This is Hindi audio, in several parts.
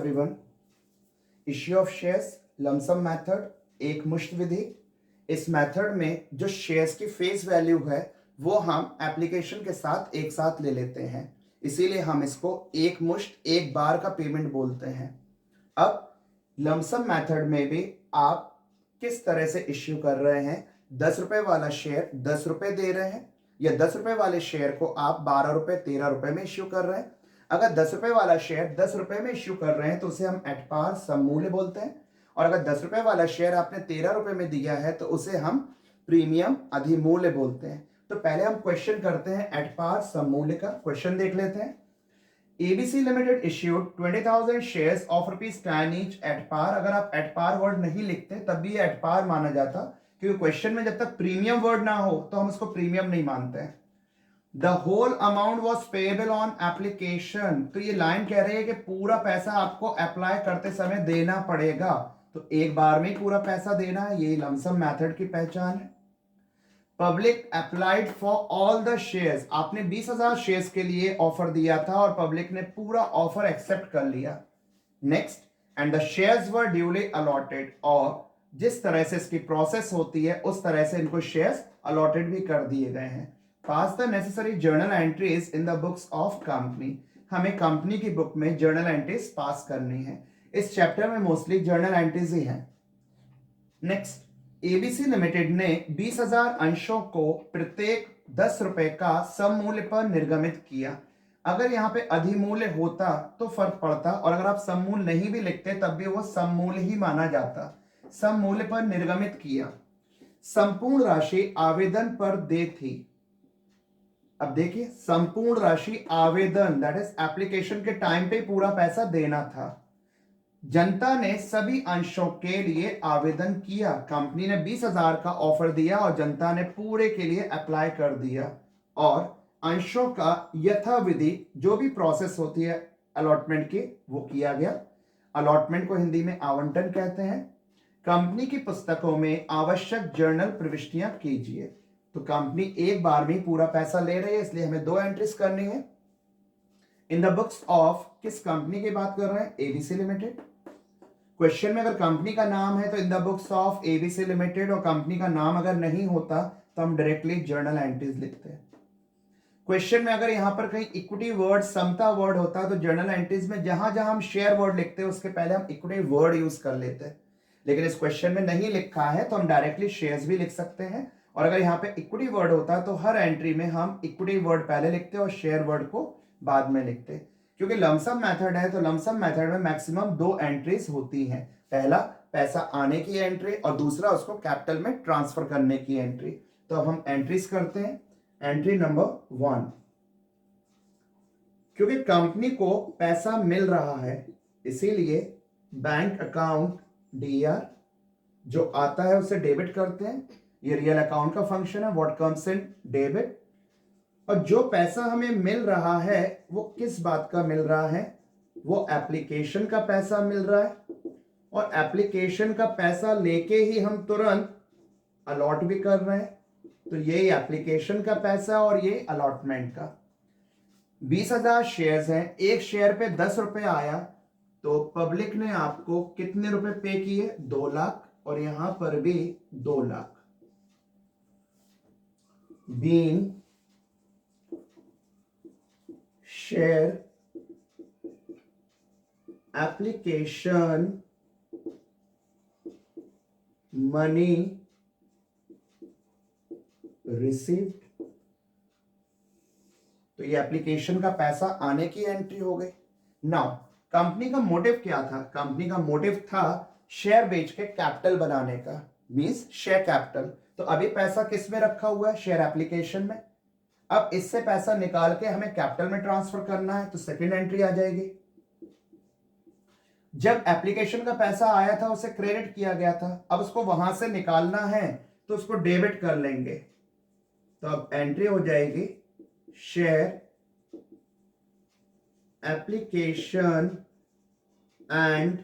Everyone. Issue of shares lump sum method, एक मुश्त विधि। इस मेथड में जो शेयर्स की फेस वैल्यू है वो हम एप्लीकेशन के साथ एक साथ ले लेते हैं, इसीलिए हम इसको एक मुश्त एक बार का पेमेंट बोलते हैं। अब लमसम मेथड में भी आप किस तरह से इश्यू कर रहे हैं, 10 रुपए वाला शेयर 10 रुपए दे रहे हैं या 10 रुपए वाले शेयर को आप 12 रुपए 13 रुपए में इश्यू कर रहे हैं। अगर 10 रुपए वाला शेयर 10 रुपए में इश्यू कर रहे हैं तो उसे हम एट पार सममूल्य बोलते हैं, और अगर 10 रुपए वाला शेयर आपने 13 रुपए में दिया है तो उसे हम प्रीमियम अधिमूल्य बोलते हैं। तो पहले हम क्वेश्चन करते हैं एट पार सममूल्य का। क्वेश्चन देख लेते हैं। ABC limited issued 20,000 shares of ₹10 each at par. अगर आप एट पार वर्ड नहीं लिखते तब भी एट पार माना जाता, क्योंकि क्वेश्चन में जब तक प्रीमियम वर्ड ना हो तो हम उसको प्रीमियम नहीं मानते हैं। The whole amount was payable on application. तो ये लाइन कह रही है कि पूरा पैसा आपको अप्लाई करते समय देना पड़ेगा, तो एक बार में पूरा पैसा देना है। ये लमसम मेथड की पहचान है। Public applied for all the shares. आपने 20,000 शेयर्स के लिए ऑफर दिया था और पब्लिक ने पूरा ऑफर एक्सेप्ट कर लिया। Next, and the shares were duly allotted. और जिस तरह से इसकी प्रोसेस होती है उस तरह से इनको शेयर्स अलॉटेड भी कर दिए गए हैं। Pass the necessary journal entries in the books of company. हमें कंपनी की बुक में जर्नल एंट्रीज पास करनी है। इस चैप्टर में मोस्टली जर्नल एंट्रीज ही हैं। नेक्स्ट, एबीसी लिमिटेड ने 20,000 अंशों को प्रत्येक 10 रुपए का सममूल्य पर निर्गमित किया। अगर यहाँ पे अधिमूल्य होता तो फर्क पड़ता, और अगर आप सममूल्य नहीं भी लिखते तब भी वो सममूल्य ही माना जाता। सममूल्य पर निर्गमित किया। संपूर्ण राशि आवेदन पर दे थी। अब देखिए, संपूर्ण राशि आवेदन दैट इज एप्लीकेशन के टाइम पे पूरा पैसा देना था। जनता ने सभी अंशों के लिए आवेदन किया। कंपनी ने 20,000 का ऑफर दिया और जनता ने पूरे के लिए अप्लाई कर दिया, और अंशों का यथाविधि जो भी प्रोसेस होती है अलॉटमेंट की वो किया गया। अलॉटमेंट को हिंदी में आवंटन कहते हैं। कंपनी की पुस्तकों में आवश्यक जर्नल प्रविष्टियां कीजिए। तो कंपनी एक बार में पूरा पैसा ले रही है, इसलिए हमें 2 एंट्रीज करनी है। इन द बुक्स ऑफ, किस कंपनी की बात कर रहे हैं? ABC limited. क्वेश्चन में अगर कंपनी का नाम है तो इन the books of ABC limited, और कंपनी का नाम अगर नहीं होता तो हम डायरेक्टली जर्नल एंट्रीज लिखते हैं। क्वेश्चन में अगर यहां पर कहीं इक्विटी वर्ड, समता वर्ड होता तो जर्नल एंट्रीज में जहां जहां हम शेयर वर्ड लिखते हैं उसके पहले हम इक्विटी वर्ड यूज कर लेते हैं, लेकिन इस क्वेश्चन में नहीं लिखा है तो हम डायरेक्टली शेयर्स भी लिख सकते हैं। और अगर यहाँ पे इक्विटी वर्ड होता तो हर एंट्री में हम इक्विटी वर्ड पहले लिखते और शेयर वर्ड को बाद में लिखते। क्योंकि लमसम मेथड है तो लमसम मेथड में मैक्सिमम 2 एंट्रीज होती हैं। पहला पैसा आने की एंट्री और दूसरा उसको कैपिटल में ट्रांसफर करने की एंट्री। तो अब हम एंट्रीज करते हैं। एंट्री नंबर 1, क्योंकि कंपनी को पैसा मिल रहा है इसीलिए बैंक अकाउंट डीआर जो आता है उसे डेबिट करते हैं। ये रियल अकाउंट का फंक्शन है, व्हाट कम्स इन डेबिट। और जो पैसा हमें मिल रहा है वो किस बात का मिल रहा है? वो एप्लीकेशन का पैसा मिल रहा है, और एप्लीकेशन का पैसा लेके ही हम तुरंत अलॉट भी कर रहे हैं। तो ये एप्लीकेशन का पैसा और ये अलॉटमेंट का। 20,000 शेयर्स हैं, एक शेयर पे 10 रुपए आया, तो पब्लिक ने आपको कितने रुपए पे किए? 2 लाख, और यहां पर भी 2 lakh. Being share application money received. तो ये एप्लीकेशन का पैसा आने की एंट्री हो गई। नाउ कंपनी का मोटिव क्या था? कंपनी का मोटिव था शेयर बेच के कैपिटल बनाने का, मींस शेयर कैपिटल। तो अभी पैसा किस में रखा हुआ है? शेयर एप्लीकेशन में। अब इससे पैसा निकाल के हमें कैपिटल में ट्रांसफर करना है, तो सेकंड एंट्री आ जाएगी। जब एप्लीकेशन का पैसा आया था उसे क्रेडिट किया गया था, अब उसको वहां से निकालना है तो उसको डेबिट कर लेंगे। तो अब एंट्री हो जाएगी share application and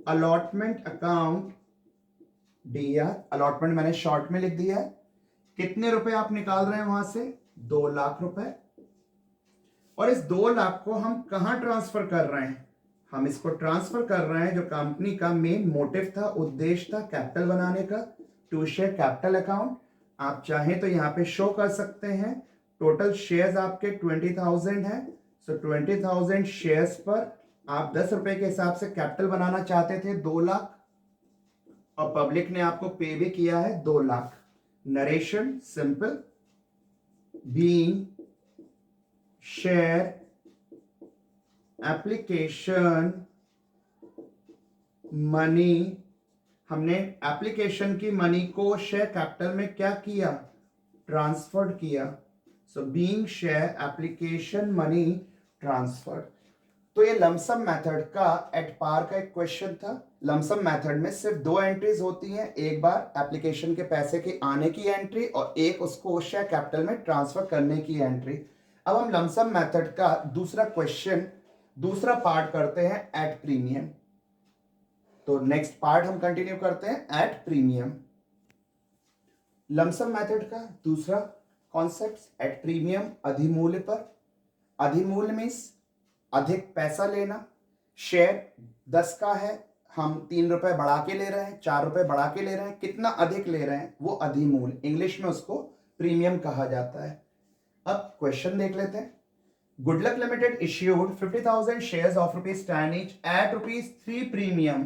allotment account DR. Allotment मैंने शॉर्ट में लिख दिया है। कितने रुपए आप निकाल रहे हैं वहां से? 2 लाख रुपए। और इस 2 लाख को हम कहां ट्रांसफर कर रहे हैं? हम इसको ट्रांसफर कर रहे हैं, जो कंपनी का मेन मोटिव था, उद्देश्य था कैपिटल बनाने का, टू शेयर कैपिटल अकाउंट। आप चाहें तो यहाँ पे शो कर सकते हैं टोटल शेयर्स आपके 20,000 है। सो 20,000 शेयर्स पर आप 10 रुपए के हिसाब से कैपिटल बनाना चाहते थे 2 लाख, और पब्लिक ने आपको पे भी किया है 2 lakh. Narration simple, being share application money, हमने एप्लीकेशन की मनी को शेयर कैपिटल में क्या किया, ट्रांसफर्ड किया। So being share application money transferred. तो ये लमसम मेथड का एट पार का एक क्वेश्चन था। लमसम मेथड में सिर्फ 2 एंट्रीज होती हैं, एक बार एप्लीकेशन के पैसे के आने की एंट्री और एक उसको शेयर कैपिटल में ट्रांसफर करने की एंट्री। अब हम लमसम मेथड का दूसरा क्वेश्चन, दूसरा पार्ट करते हैं एट प्रीमियम। तो नेक्स्ट पार्ट हम कंटिन्यू करते हैं एट प्रीमियम। लमसम मेथड का दूसरा कॉन्सेप्ट एट प्रीमियम, अधिमूल्य पर। अधिमूल्य मीन्स अधिक पैसा लेना। शेयर 10 का है, हम 3 रुपए बढ़ा के ले रहे हैं, 4 रुपए बढ़ा के ले रहे हैं, कितना अधिक ले रहे हैं वो अधिमूल्य, इंग्लिश में उसको प्रीमियम कहा जाता है। अब क्वेश्चन देख लेते हैं। Good luck limited issued 50,000 shares of ₹10 each eight ₹3 premium.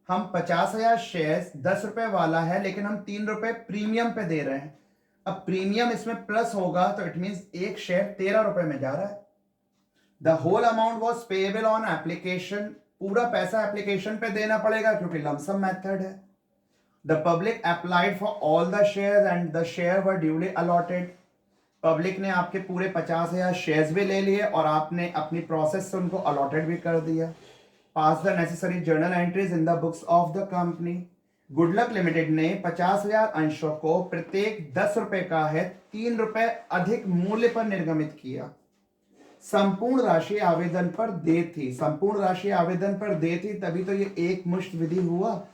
हम 50,000 शेयर्स 10 रुपए वाला है, लेकिन हम 3 रुपए प्रीमियम पे दे रहे हैं। अब प्रीमियम इसमें प्लस होगा तो इट मींस एक शेयर 13 रुपए में जा रहा है। The whole amount was payable on application, पूरा पैसा एप्लीकेशन पे देना पड़ेगा क्योंकि लमसम मेथड है। The public applied for all the shares and the share were duly allotted. Public ने आपके पूरे 50,000 शेयर्स भी ले लिए और आपने अपनी प्रोसेस से उनको अलॉटेड भी कर दिया। Pass the necessary journal entries in the books of the company. Good luck limited ने 50,000 अंशों को प्रत्येक 10 रुपए का है 3 रुपए अधिक मूल्य पर निर्गमित किया। संपूर्ण राशि आवेदन पर दे थी, संपूर्ण राशि आवेदन पर दे थी, तभी तो ये एक मुश्त विधि हुआ।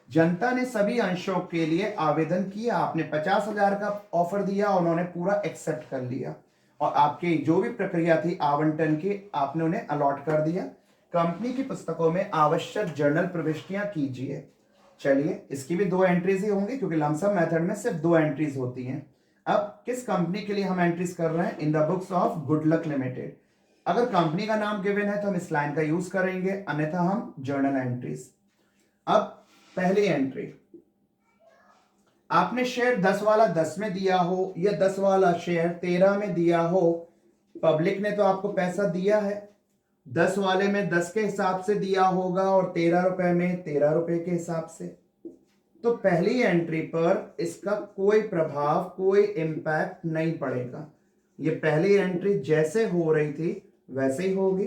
जनता ने सभी अंशों के लिए आवेदन किया, आपने 50,000 का ऑफर दिया, उन्होंने पूरा एक्सेप्ट कर लिया और आपकी जो भी प्रक्रिया थी आवंटन की, आपने उन्हें अलॉट कर दिया। कंपनी की पुस्तकों में आवश्यक जर्नल प्रविष्टियां कीजिए। चलिए, इसकी भी 2 एंट्रीज ही होंगी क्योंकि लमसम मेथड में सिर्फ 2 एंट्रीज होती हैं। अब किस कंपनी के लिए हम एंट्रीज कर रहे हैं, इन the books of good luck limited. अगर कंपनी का नाम गिवन है तो हम इस लाइन का यूज करेंगे, अन्यथा हम जर्नल एंट्रीज। अब पहली एंट्री, आपने शेयर 10 वाला 10 में दिया हो या 10 वाला शेयर 13 में दिया हो, पब्लिक ने तो आपको पैसा दिया है, 10 वाले में 10 के हिसाब से दिया होगा और 13 रुपए में 13 रुपए के हिसाब से। तो पहली एंट्री पर इसका कोई प्रभाव, कोई इंपैक्ट नहीं पड़ेगा। ये पहली एंट्री जैसे हो रही थी वैसे ही होगी।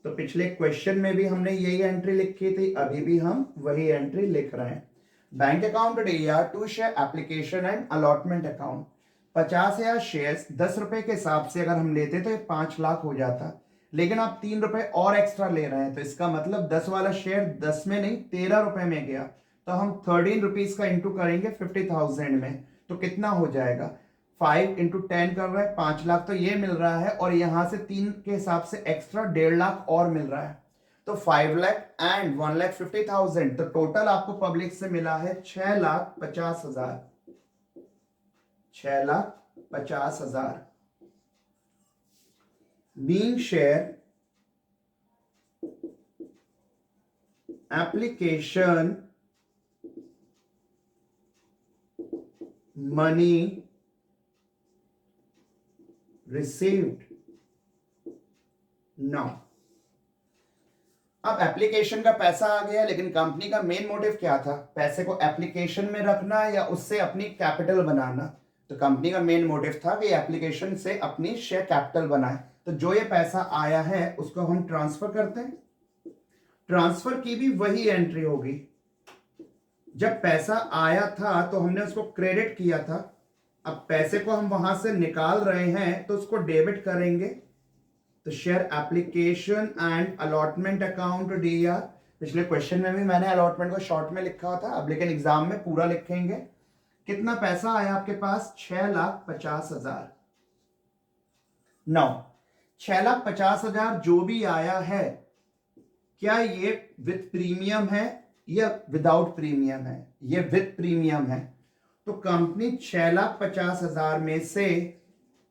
तो पिछले क्वेश्चन में भी हमने यही एंट्री लिखी थी, अभी भी हम वही एंट्री लिख रहे हैं। बैंक अकाउंट या to share application and allotment account. 50,000 shares 10 रुपए के हिसाब से अगर हम लेते तो ये 5 लाख हो जाता, लेकिन आप 3 रुपए और एक्स्ट्रा ले रहे हैं, तो इसका मतलब 10 वाला शेयर 10 में नहीं 13 रुपए में गया, तो हम 13 रुपीज का इंटू करेंगे 50,000 में, तो कितना हो जाएगा, 5 इंटू 10 कर रहा है, 5 लाख तो ये मिल रहा है, और यहां से 3 के हिसाब से एक्स्ट्रा 1.5 लाख और मिल रहा है, तो 5 लाख एंड 1,50,000, तो टोटल आपको पब्लिक से मिला है 6,50,000, 6,50,000। Being share application money received now. अब एप्लीकेशन का पैसा आ गया, लेकिन कंपनी का मेन मोटिव क्या था, पैसे को एप्लीकेशन में रखना या उससे अपनी कैपिटल बनाना। तो कंपनी का मेन मोटिव था कि एप्लीकेशन से अपनी शेयर कैपिटल बनाए। तो जो ये पैसा आया है उसको हम ट्रांसफर करते हैं। ट्रांसफर की भी वही एंट्री होगी, जब पैसा आया था तो हमने उसको क्रेडिट किया था, अब पैसे को हम वहां से निकाल रहे हैं तो उसको डेबिट करेंगे। तो share application and allotment account DR. पिछले क्वेश्चन में भी मैंने अलॉटमेंट को शॉर्ट में लिखा था, अब लेकिन एग्जाम में पूरा लिखेंगे। कितना पैसा आया आपके पास, 6,50,000। 9, 6,50,000 जो भी आया है क्या ये विथ प्रीमियम है या विदाउट प्रीमियम है? ये विथ प्रीमियम है। तो कंपनी 6,50,000 में से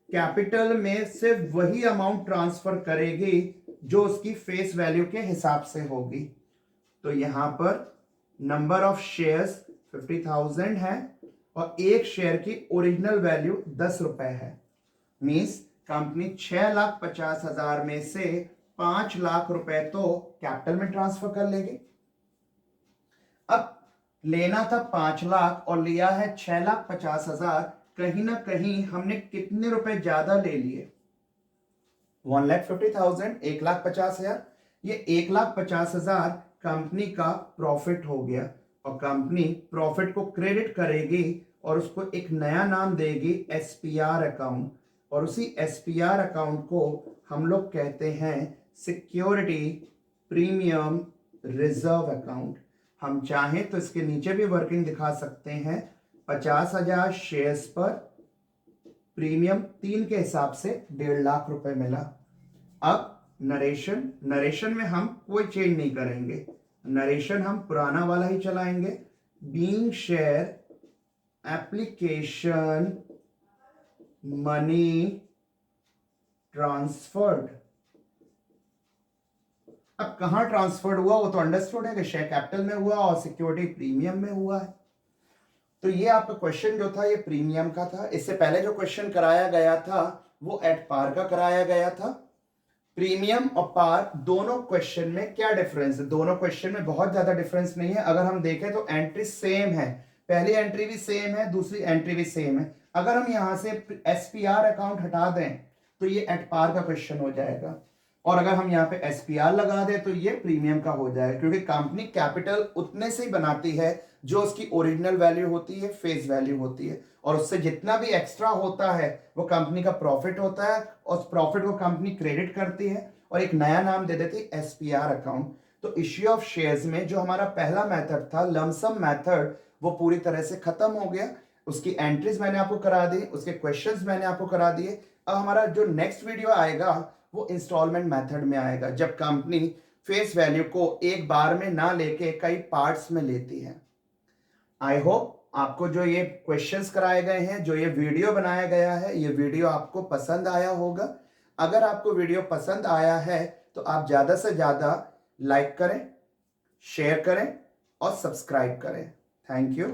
कैपिटल में सिर्फ वही अमाउंट ट्रांसफर करेगी जो उसकी फेस वैल्यू के हिसाब से होगी। तो यहां पर नंबर ऑफ शेयर्स 50,000 है और एक शेयर की ओरिजिनल वैल्यू 10 रुपए है। मीन्स कंपनी 6,50,000 में से 5 लाख रुपए तो कैपिटल में ट्रांसफर कर लेगी। अब लेना था 5 लाख और लिया है 6,50,000, कहीं ना कहीं हमने कितने रुपए ज्यादा ले लिए? 1,50,000, 1,50,000। ये 1,50,000 कंपनी का प्रॉफिट हो गया और कंपनी प्रॉफिट को क्रेडिट करेगी और उसको एक नया नाम देगी एसपीआर अकाउंट, और उसी एसपीआर अकाउंट को हम लोग कहते हैं सिक्योरिटी प्रीमियम रिजर्व अकाउंट। हम चाहें तो इसके नीचे भी वर्किंग दिखा सकते हैं। 50,000 शेयर्स पर प्रीमियम 3 के हिसाब से 1.5 लाख रुपए मिला। अब नरेशन में हम कोई चेंज नहीं करेंगे, नरेशन हम पुराना वाला ही चलाएंगे। Being share application money transferred. अब कहां ट्रांसफर्ड हुआ वो तो अंडरस्टूड है कि शेयर कैपिटल में हुआ और सिक्योरिटी प्रीमियम में हुआ है। तो ये आपका क्वेश्चन जो था ये प्रीमियम का था। इससे पहले जो क्वेश्चन कराया गया था वो एट पार का कराया गया था। प्रीमियम और पार दोनों क्वेश्चन में क्या डिफरेंस है? दोनों क्वेश्चन में बहुत ज्यादा डिफरेंस नहीं है। अगर हम देखें तो एंट्री सेम है, पहली एंट्री भी सेम है, दूसरी एंट्री भी सेम है। अगर हम यहां से एसपीआर अकाउंट हटा दें तो ये एट पार का क्वेश्चन हो जाएगा, और अगर हम यहाँ पे एसपीआर लगा दें तो ये प्रीमियम का हो जाएगा, क्योंकि कंपनी कैपिटल उतने से ही बनाती है जो उसकी ओरिजिनल वैल्यू होती है, फेस वैल्यू होती है, और उससे जितना भी एक्स्ट्रा होता है वो कंपनी का प्रॉफिट होता है और उस प्रॉफिट को कंपनी क्रेडिट करती है और एक नया नाम दे देती है एसपीआर अकाउंट। तो इश्यू ऑफ शेयर्स में जो हमारा पहला मेथड था लमसम मेथड, वो पूरी तरह से खत्म हो गया। उसकी एंट्रीज मैंने आपको करा दी, उसके क्वेश्चंस मैंने आपको करा दिए। अब हमारा जो नेक्स्ट वीडियो आएगा वो इंस्टॉलमेंट मेथड में आएगा, जब कंपनी फेस वैल्यू को एक बार में ना लेके कई पार्ट्स में लेती है। आई होप आपको जो ये क्वेश्चंस कराए गए हैं, जो ये वीडियो बनाया गया है, ये वीडियो आपको पसंद आया होगा। अगर आपको वीडियो पसंद आया है तो आप ज्यादा से ज्यादा लाइक करें, शेयर करें और सब्सक्राइब करें। Thank you.